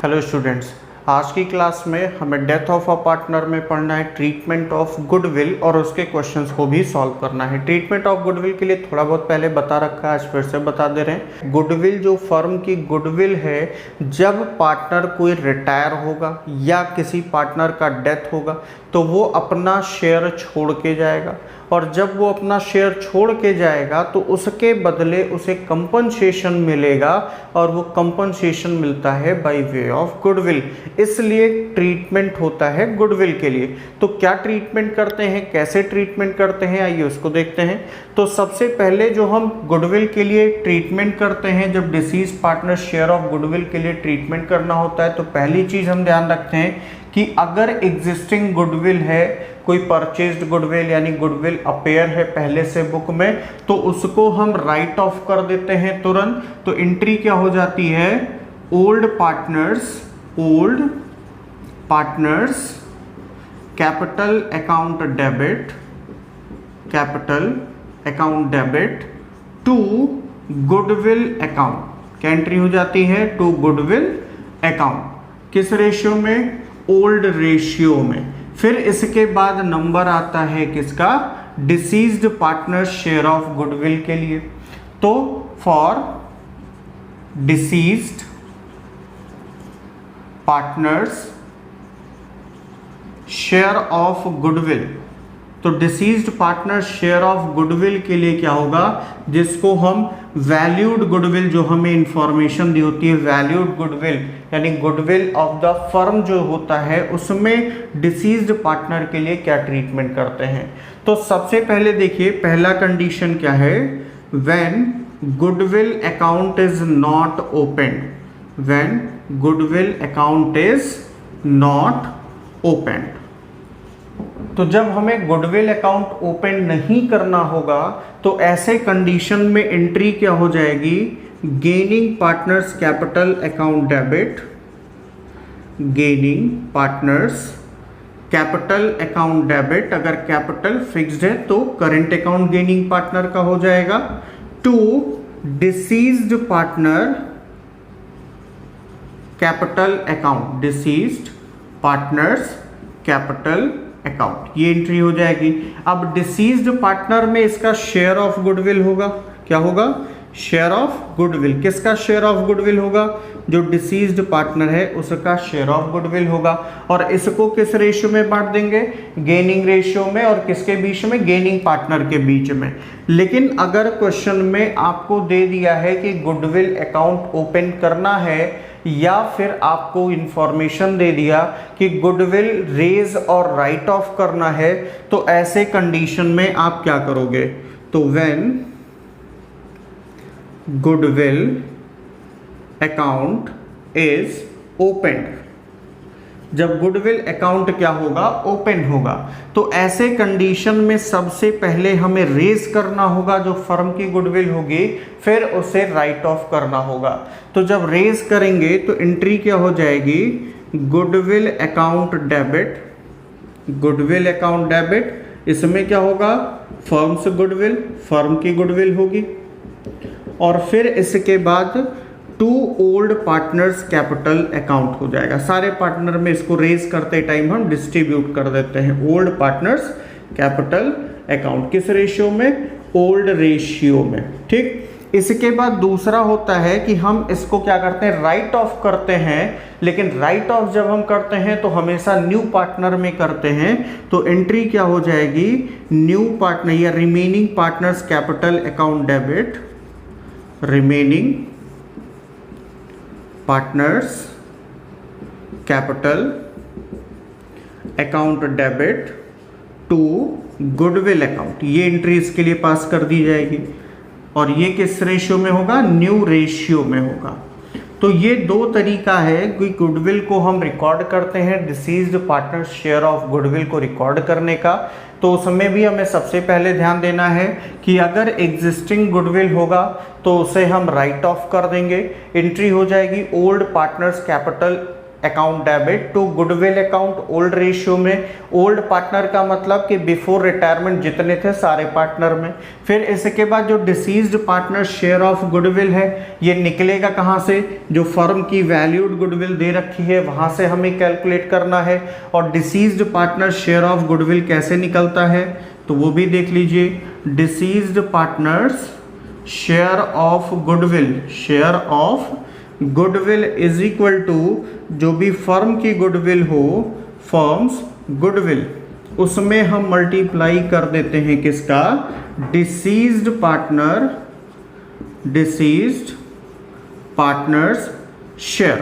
Hello students, आज की class में हमें डेथ ऑफ अ पार्टनर में पढ़ना है ट्रीटमेंट ऑफ गुडविल और उसके क्वेश्चंस को भी सॉल्व करना है। ट्रीटमेंट ऑफ गुडविल के लिए थोड़ा बहुत पहले बता रखा है, आज फिर से बता दे रहे हैं। गुडविल जो फर्म की गुडविल है, जब पार्टनर कोई रिटायर होगा या किसी पार्टनर का डेथ होगा तो वो अपना शेयर छोड़ के जाएगा, और जब वो अपना शेयर छोड़ के जाएगा तो उसके बदले उसे कंपनसेशन मिलेगा, और वो कंपनसेशन मिलता है बाय वे ऑफ गुडविल। इसलिए ट्रीटमेंट होता है गुडविल के लिए। तो क्या ट्रीटमेंट करते हैं, कैसे ट्रीटमेंट करते हैं, आइए उसको देखते हैं। तो सबसे पहले जो हम गुडविल के लिए ट्रीटमेंट करते हैं, जब disease partner share of goodwill के लिए ट्रीटमेंट करना होता है, तो पहली चीज हम ध्यान रखते हैं कि अगर एग्जिस्टिंग गुडविल है, कोई परचेज्ड गुडविल यानी गुडविल अपेयर है पहले से बुक में, तो उसको हम राइट ऑफ कर देते हैं तुरंत। तो एंट्री क्या हो जाती है, old partners capital account debit to goodwill account. क्या एंट्री हो जाती है, टू गुडविल अकाउंट। किस रेशियो में, ओल्ड रेशियो में। फिर इसके बाद नंबर आता है किसका, deceased partner share of goodwill के लिए। तो for deceased partners share of goodwill, तो deceased partner share of goodwill के लिए क्या होगा, जिसको हम वैल्यूड गुडविल, जो हमें इंफॉर्मेशन दी होती है वैल्यूड गुडविल यानी गुडविल ऑफ द फर्म जो होता है, उसमें डिसीज्ड पार्टनर के लिए क्या ट्रीटमेंट करते हैं। तो सबसे पहले देखिए, पहला कंडीशन क्या है, when goodwill account is not open, when goodwill account is not open. तो जब हमें गुडविल अकाउंट ओपन नहीं करना होगा तो ऐसे कंडीशन में एंट्री क्या हो जाएगी, gaining partners capital account debit, gaining partners capital account debit, अगर कैपिटल फिक्स्ड है तो करंट अकाउंट गेनिंग पार्टनर का हो जाएगा, to deceased partner capital account, deceased partners capital account, ये एंट्री हो जाएगी। अब डिसीज्ड पार्टनर में इसका शेयर ऑफ गुडविल होगा, क्या होगा, शेयर ऑफ गुडविल। किसका शेयर ऑफ गुडविल होगा, जो डिसीज्ड पार्टनर है उसका शेयर ऑफ गुडविल होगा। और इसको किस रेशियो में बांट देंगे, गेनिंग रेशियो में, और किसके बीच में, गेनिंग पार्टनर के बीच में। लेकिन अगर क्वेश्चन में आपको दे दिया है कि गुडविल अकाउंट ओपन करना है, या फिर आपको इंफॉर्मेशन दे दिया कि गुडविल रेज और राइट ऑफ करना है, तो ऐसे कंडीशन में आप क्या करोगे, तो when goodwill account is open, जब गुडविल अकाउंट क्या होगा, ओपन होगा, तो ऐसे कंडीशन में सबसे पहले हमें रेज करना होगा जो फर्म की गुडविल होगी, फिर उसे राइट ऑफ करना होगा। तो जब रेज करेंगे तो एंट्री क्या हो जाएगी, goodwill account debit, goodwill account debit, इसमें क्या होगा, फर्म से गुडविल, फर्म की गुडविल होगी, और फिर इसके बाद to old partners capital account हो जाएगा। सारे पार्टनर में इसको रेज करते टाइम हम डिस्ट्रीब्यूट कर देते हैं, ओल्ड पार्टनर्स कैपिटल अकाउंट, किस रेशियो में, ओल्ड रेशियो में, ठीक। इसके बाद दूसरा होता है कि हम इसको क्या करते हैं, राइट ऑफ करते हैं। लेकिन राइट ऑफ जब हम करते हैं तो हमेशा न्यू पार्टनर में करते हैं, तो एंट्री क्या हो जाएगी, न्यू पार्टनर या remaining partners capital account debit, remaining partners capital account debit to goodwill account, ये एंट्री इसके लिए पास कर दी जाएगी। और ये किस रेशियो में होगा, न्यू रेशियो में होगा। तो ये दो तरीका है कि गुडविल को हम रिकॉर्ड करते हैं, deceased partner share of goodwill को रिकॉर्ड करने का। तो उसमें भी हमें सबसे पहले ध्यान देना है कि अगर एग्जिस्टिंग गुडविल होगा तो उसे हम राइट ऑफ कर देंगे, एंट्री हो जाएगी old partners capital account debit to goodwill account old ratio में। ओल्ड पार्टनर का मतलब कि बिफोर रिटायरमेंट जितने थे सारे पार्टनर में। फिर इसके बाद जो deceased partner share of goodwill है ये निकलेगा कहाँ से, जो फर्म की वैल्यूड गुडविल दे रखी है वहाँ से हमें कैलकुलेट करना है। और deceased partner share of goodwill कैसे निकलता है तो वो भी देख लीजिए। Deceased partners share of goodwill is equal to जो भी फर्म की गुडविल हो, फर्म्स गुडविल, उसमें हम मल्टीप्लाई कर देते हैं किसका, डिसीज्ड पार्टनर्स शेयर।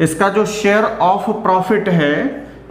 इसका जो शेयर ऑफ प्रॉफिट है,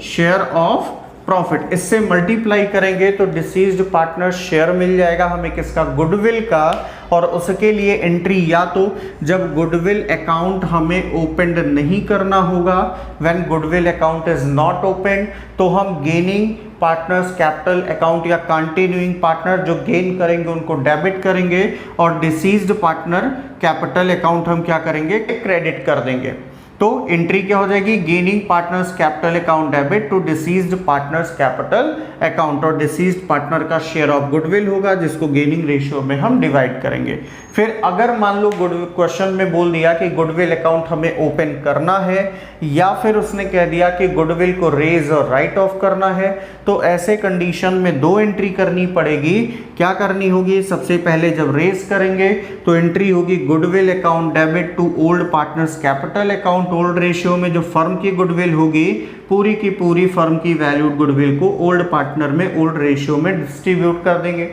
शेयर ऑफ प्रॉफिट, इससे मल्टीप्लाई करेंगे तो डिसीज्ड पार्टनर शेयर मिल जाएगा हमें किसका, गुडविल का। और उसके लिए एंट्री या तो जब गुडविल अकाउंट हमें ओपनड नहीं करना होगा, when goodwill account is not open, तो हम गेनिंग पार्टनर्स कैपिटल अकाउंट या कंटिन्यूइंग पार्टनर जो गेन करेंगे उनको डेबिट करेंगे और डिसीज्ड पार्टनर कैपिटल अकाउंट हम क्या करेंगे, क्रेडिट कर देंगे। तो एंट्री क्या हो जाएगी, gaining partners capital account debit to deceased partners capital account, और डिसीज्ड पार्टनर का शेयर ऑफ गुडविल होगा जिसको गेनिंग रेशियो में हम डिवाइड करेंगे। फिर अगर मान लो क्वेश्चन में बोल दिया कि गुडविल अकाउंट हमें ओपन करना है या फिर उसने कह दिया कि गुडविल को रेज और राइट ऑफ करना है, तो ऐसे कंडीशन में दो एंट्री करनी पड़ेगी। क्या करनी होगी, सबसे पहले जब रेज करेंगे तो एंट्री होगी goodwill account debit to old partners capital account old ratio में, जो फर्म की गुडविल होगी पूरी की पूरी फर्म की वैल्यूड गुडविल को ओल्ड पार्टनर में ओल्ड रेशियो में डिस्ट्रीब्यूट कर देंगे।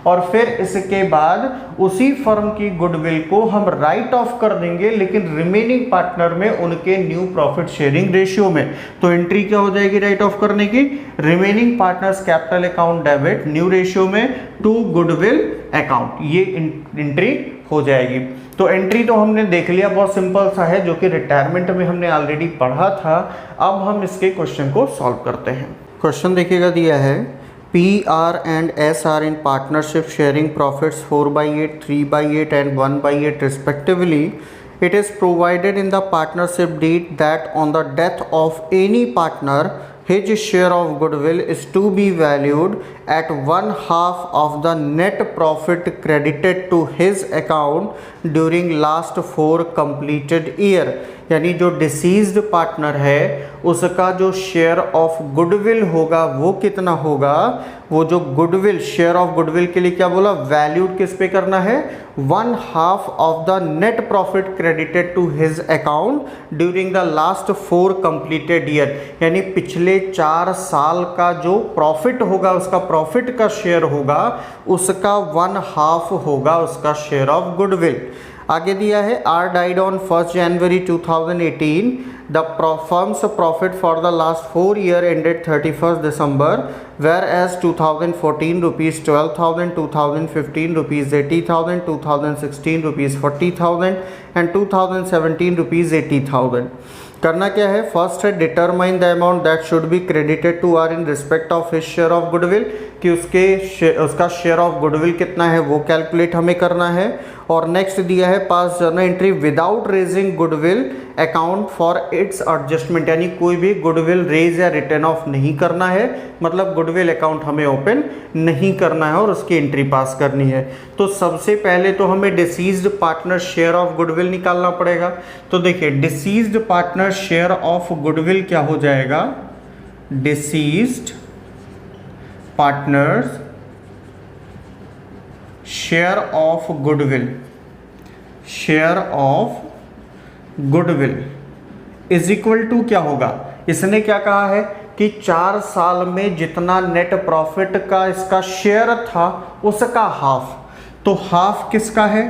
और फिर इसके बाद उसी फर्म की गुडविल को हम राइट ऑफ कर देंगे लेकिन रिमेनिंग पार्टनर में उनके न्यू प्रॉफिट शेयरिंग रेशियो में। तो एंट्री क्या हो जाएगी राइट ऑफ करने की, remaining partners capital account debit new ratio में टू गुडविल अकाउंट, ये एंट्री हो जाएगी। तो एंट्री तो हमने देख लिया, बहुत सिंपल सा है जो कि रिटायरमेंट में हमने ऑलरेडी पढ़ा था। अब हम इसके क्वेश्चन को सॉल्व करते हैं। क्वेश्चन देखिएगा दिया है PR and S are in partnership sharing profits 4/8, 3/8 and 1/8 respectively. It is provided in the partnership deed that on the death of any partner, his share of goodwill is to be valued at 1/2 of the net profit credited to his account during last 4 completed year। यानी जो deceased partner है उसका जो share of goodwill होगा वो कितना होगा, वो जो गुडविल शेयर ऑफ गुडविल के लिए क्या बोला, वैल्यूड किस पे करना है, 1/2 of the net profit credited to his account during the last 4 completed year. यानी पिछले 4 साल का जो प्रॉफिट होगा, उसका प्रॉफिट का शेयर होगा, उसका 1/2 होगा उसका शेयर ऑफ गुडविल। आगे दिया है R died on 1 January 2018, the firm's profit for the last 4 year ended 31 December, were as 2014 rupees 12,000, 2015 rupees 80,000, 2016 rupees 40,000 and 2017 rupees 80,000। करना क्या है, फर्स्ट है determine the amount that should be credited to R in respect of his share of goodwill, कि उसका share of goodwill कितना है वो calculate हमें करना है। और नेक्स्ट दिया है पास journal entry without raising goodwill account for its adjustment, यानी कोई भी गुडविल रेज या रिटर्न ऑफ नहीं करना है, मतलब गुडविल अकाउंट हमें ओपन नहीं करना है और उसकी एंट्री पास करनी है। तो सबसे पहले तो हमें deceased partner share of goodwill निकालना पड़ेगा। तो देखिए deceased partner share of goodwill क्या हो जाएगा, deceased partners share of goodwill is equal to क्या होगा, इसने क्या कहा है कि 4 साल में जितना नेट प्रॉफिट का इसका शेयर था उसका हाफ, तो हाफ किसका है,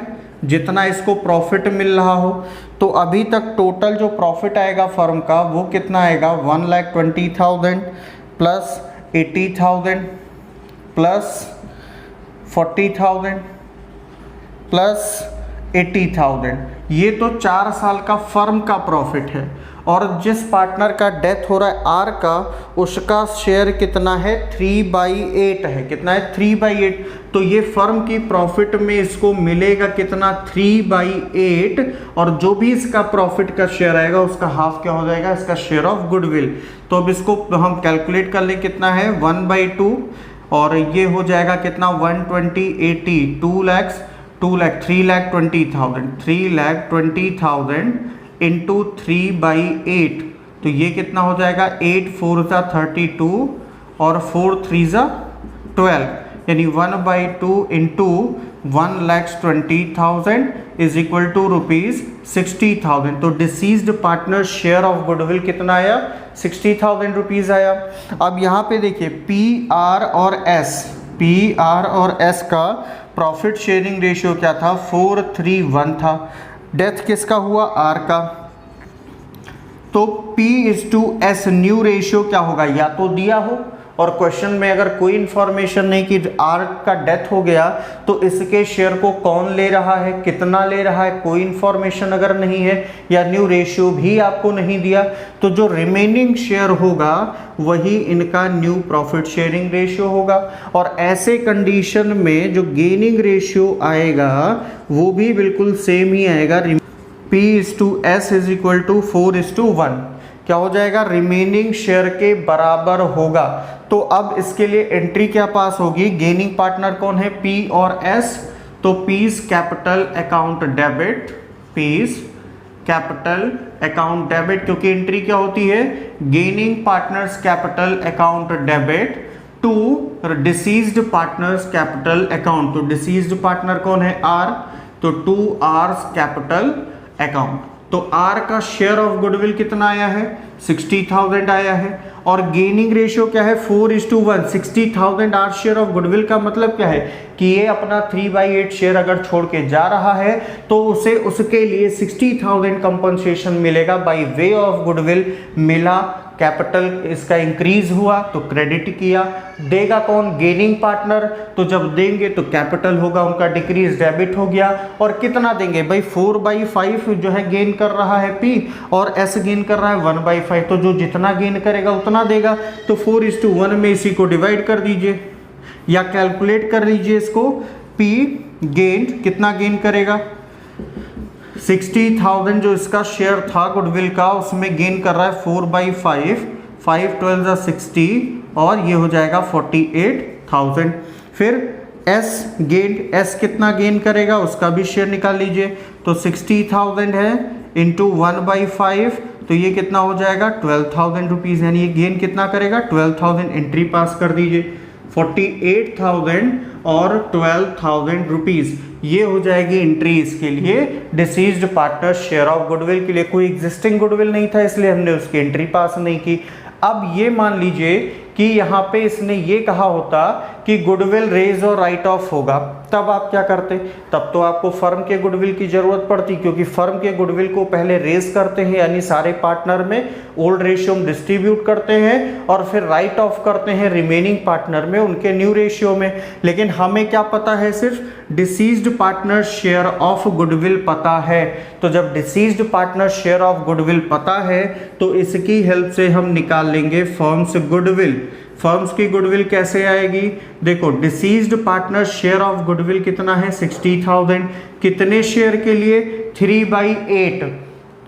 जितना इसको प्रॉफिट मिल रहा हो। तो अभी तक टोटल जो प्रॉफिट आएगा फर्म का वो कितना आएगा, 1,20,000 प्लस 80,000 प्लस 40,000 प्लस 80,000, ये तो 4 साल का फर्म का प्रॉफिट है। और जिस पार्टनर का डेथ हो रहा है आर का, उसका शेयर कितना है 3/8 है। कितना है 3/8। तो ये फर्म की प्रॉफिट में इसको मिलेगा कितना 3/8, और जो भी इसका प्रॉफिट का शेयर आएगा उसका हाफ क्या हो जाएगा, इसका शेयर ऑफ गुडविल। तो अब इसको हम कैलकुलेट कर लें, कितना है 1/2, और ये हो जाएगा कितना 120 80 2 लाख 3,20,000 3,20,000 इंटू 3/8। तो ये कितना हो जाएगा 8 4 32 और 4 3 12, यानी 1/2 इंटू 1,20,000 इज इक्वल टू ₹60,000। तो deceased partner share of goodwill कितना आया 60,000 रुपीज आया। अब यहाँ पे देखिए पी आर और एस का प्रॉफिट शेयरिंग रेशियो क्या था 4:3:1 था। डेथ किसका हुआ आर का, तो P/S न्यू रेशियो क्या होगा, या तो दिया हो और क्वेश्चन में अगर कोई इंफॉर्मेशन नहीं कि आर का डेथ हो गया तो इसके शेयर को कौन ले रहा है, कितना ले रहा है, कोई इंफॉर्मेशन अगर नहीं है, या न्यू रेशियो भी आपको नहीं दिया, तो जो रिमेनिंग शेयर होगा वही इनका न्यू प्रॉफिट शेयरिंग रेशियो होगा। और ऐसे कंडीशन में जो गेनिंग रेशियो आएगा वो भी बिल्कुल सेम ही आएगा, P/S इज इक्वल टू 4:1 क्या हो जाएगा, रिमेनिंग शेयर के बराबर होगा। तो अब इसके लिए एंट्री क्या पास होगी, गेनिंग पार्टनर कौन है P और S, तो P's capital account debit, P's capital account debit, क्योंकि एंट्री क्या होती है gaining partners capital account debit to deceased partners capital account. तो डिसीज्ड पार्टनर कौन है R, तो 2R's कैपिटल अकाउंट। तो R का शेयर ऑफ गुडविल कितना आया है 60,000 आया है, और गेनिंग रेशियो क्या है 4:1। 60,000 R शेयर ऑफ गुडविल का मतलब क्या है कि ये अपना 3/8 शेयर अगर छोड़ के जा रहा है तो उसे उसके लिए 60,000 कंपनसेशन मिलेगा बाय वे ऑफ गुडविल मिला। कैपिटल इसका इंक्रीज हुआ तो क्रेडिट किया, देगा कौन गेनिंग पार्टनर, तो जब देंगे तो कैपिटल होगा उनका डिक्रीज, डेबिट हो गया। और कितना देंगे भाई 4/5 जो है गेन कर रहा है P और S गेन कर रहा है 1/5, तो जो जितना गेन करेगा उतना देगा। तो 4:1 में इसी को डिवाइड कर दीजिए या कैलकुलेट कर लीजिए इसको। P गेन कितना गेन करेगा 60,000 जो इसका शेयर था गुडविल का उसमें गेन कर रहा है 4/5, 5×12 60 और ये हो जाएगा 48,000। फिर S गेन, S कितना गेन करेगा उसका भी शेयर निकाल लीजिए। तो 60,000 है इंटू 1/5, तो ये कितना हो जाएगा 12,000 रुपीज़, यानी ये गेन कितना करेगा 12,000। एंट्री पास कर दीजिए 48,000 और 12,000 रुपीज़, ये हो जाएगी एंट्री इसके लिए deceased partner share of goodwill के लिए। कोई एग्जिस्टिंग गुडविल नहीं था इसलिए हमने उसकी एंट्री पास नहीं की। अब ये मान लीजिए कि यहाँ पे इसने ये कहा होता कि गुडविल रेज और राइट ऑफ होगा, तब आप क्या करते, तब तो आपको फर्म के गुडविल की जरूरत पड़ती, क्योंकि फर्म के गुडविल को पहले रेज करते हैं यानी सारे पार्टनर में ओल्ड रेशियो में डिस्ट्रीब्यूट करते हैं और फिर राइट ऑफ करते हैं रिमेनिंग पार्टनर में उनके न्यू रेशियो में। लेकिन हमें क्या पता है, सिर्फ deceased partner share of goodwill पता है। तो जब deceased partner share of goodwill पता है तो इसकी हेल्प से हम निकाल लेंगे फर्म्स गुडविल। फर्म्स की गुडविल कैसे आएगी, देखो deceased partner share of goodwill कितना है 60,000, कितने शेयर के लिए 3/8,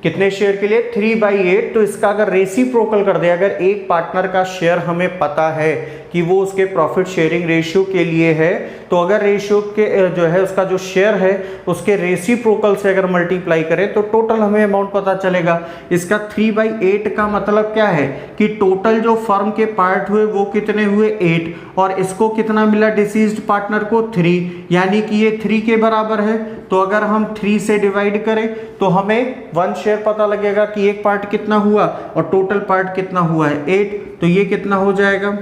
कितने शेयर के लिए 3/8। तो इसका अगर रेसिप्रोकल कर दे, अगर एक पार्टनर का शेयर हमें पता है कि वो उसके प्रॉफिट शेयरिंग रेशियो के लिए है, तो अगर रेशियो के जो है उसका जो शेयर है उसके रेसिप्रोकल से अगर मल्टीप्लाई करें तो टोटल हमें अमाउंट पता चलेगा। इसका 3/8 का मतलब क्या है कि टोटल जो फर्म के पार्ट हुए वो कितने हुए 8, और इसको कितना मिला डिसीज्ड पार्टनर को 3, यानी कि ये 3 के बराबर है। तो अगर हम 3 से डिवाइड करें तो हमें 1 शेयर पता लगेगा कि एक पार्ट कितना हुआ और टोटल पार्ट कितना हुआ है 8, तो ये कितना हो जाएगा,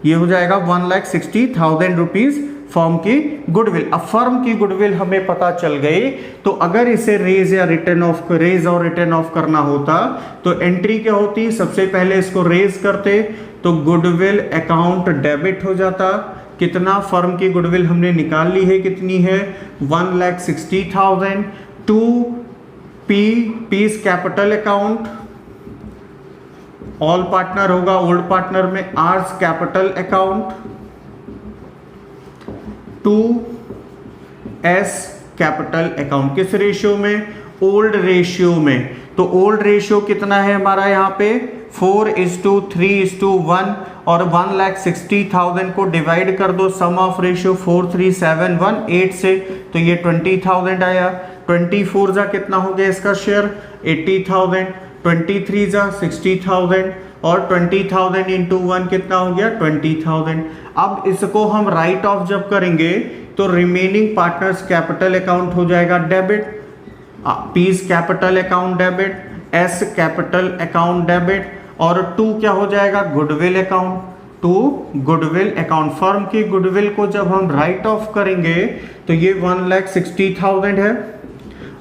ये हो जाएगा 1,60,000 रुपीज फर्म की गुडविल। अब फर्म की गुडविल हमें पता चल गई, तो अगर इसे रेज या रिटर्न ऑफ, रेज और रिटर्न ऑफ करना होता तो एंट्री क्या होती, सबसे पहले इसको रेज करते तो गुडविल अकाउंट डेबिट हो जाता। कितना फर्म की गुडविल हमने निकाल ली है, कितनी है 1,60,000 to P is capital account, all partner होगा, ओल्ड पार्टनर में R's capital account, 2 S capital account. किस रेशियो में? ओल्ड रेशियो में। तो ओल्ड रेशियो कितना है हमारा यहाँ पे 4:3:1 और 1,60,000 को डिवाइड कर दो, सम ऑफ रेशियो 43718 से, तो ये 20,000 आया। 24 जा कितना हो गया इसका शेयर 80,000, 23 जा 60,000 और 20,000 इंटू 1 कितना हो गया 20,000। अब इसको हम राइट ऑफ जब करेंगे तो रिमेनिंग पार्टनर्स कैपिटल अकाउंट हो जाएगा debit, piece capital account debit, S capital account debit और 2 क्या हो जाएगा goodwill account, 2 goodwill account. Firm की गुडविल को जब हम राइट ऑफ करेंगे तो ये 1,60,000 है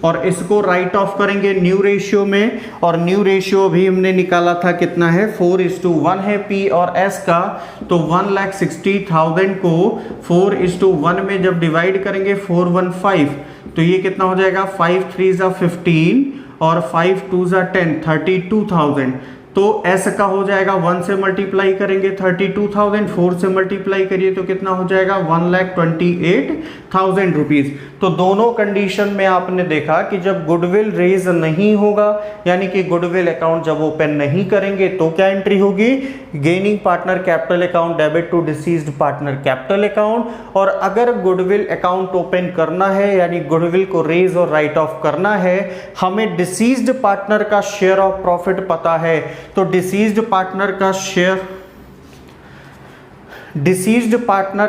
और इसको राइट ऑफ करेंगे न्यू रेशियो में, और न्यू रेशियो भी हमने निकाला था कितना है 4:1 है पी और एस का। तो 1,60,000 को 4:1 में जब डिवाइड करेंगे 415, तो ये कितना हो जाएगा 5 3 15 और 5 2 10 32,000। तो एस का हो जाएगा 1 से मल्टीप्लाई करेंगे 32,000, 4 से मल्टीप्लाई करिए तो कितना हो जाएगा 1,28,000 रुपीज। तो दोनों कंडीशन में आपने देखा कि जब गुडविल रेज नहीं होगा, यानी कि गुडविल अकाउंट जब ओपन नहीं करेंगे तो क्या एंट्री होगी gaining partner capital account debit to deceased partner capital account. और अगर गुडविल अकाउंट ओपन करना है यानी गुडविल को रेज और राइट ऑफ करना है, हमें डिसीज्ड पार्टनर का शेयर ऑफ प्रॉफिट पता है, तो डिसीज्ड पार्टनर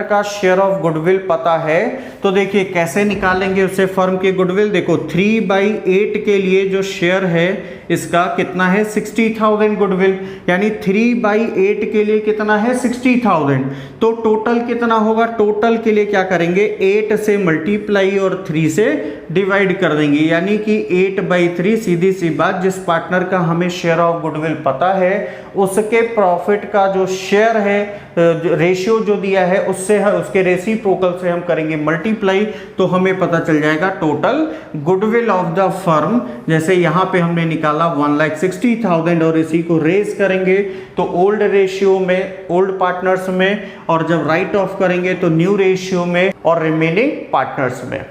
का शेयर ऑफ गुडविल पता है। तो देखिए कैसे निकालेंगे उससे फर्म की गुडविल। देखो 3/8 के लिए जो शेयर है इसका कितना है 60,000 गुडविल, यानी 3/8 के लिए कितना है 60,000। तो टोटल कितना होगा, टोटल के लिए क्या करेंगे 8 से मल्टीप्लाई और 3 से डिवाइड कर देंगे, यानी कि 8/3। सीधी सी बात, जिस पार्टनर का हमें शेयर ऑफ गुडविल पता है उसके प्रॉफिट का जो शेयर है रेशियो जो दिया है उससे उसके रेसिप्रोकल से हम करेंगे मल्टीप्लाई, तो हमें पता चल जाएगा total goodwill of the firm. जैसे यहां पे हमने निकाला 1,60,000 और इसी को रेज करेंगे तो ओल्ड रेशियो में ओल्ड पार्टनर्स में, और जब राइट ऑफ करेंगे तो न्यू रेशियो में और रिमेनिंग पार्टनर्स में।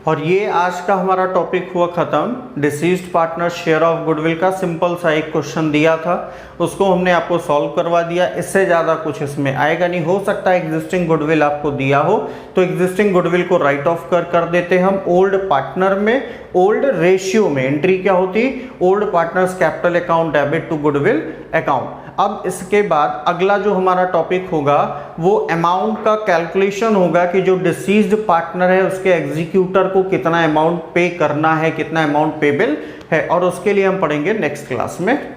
और ये आज का हमारा टॉपिक हुआ खत्म। Deceased partner share of goodwill का सिंपल सा एक क्वेश्चन दिया था, उसको हमने आपको सॉल्व करवा दिया। इससे ज़्यादा कुछ इसमें आएगा नहीं। हो सकता है एग्जिस्टिंग गुडविल आपको दिया हो तो एग्जिस्टिंग गुडविल को राइट ऑफ कर देते हम ओल्ड पार्टनर में। ओल्ड रेशियो में एंट्री क्या होती, old partners capital account debit to goodwill account. अब इसके बाद अगला जो हमारा टॉपिक होगा वो अमाउंट का कैलकुलेशन होगा कि जो डिसीज्ड पार्टनर है उसके एग्जीक्यूटर को कितना अमाउंट पे करना है, कितना अमाउंट पेबल है, और उसके लिए हम पढ़ेंगे नेक्स्ट क्लास में।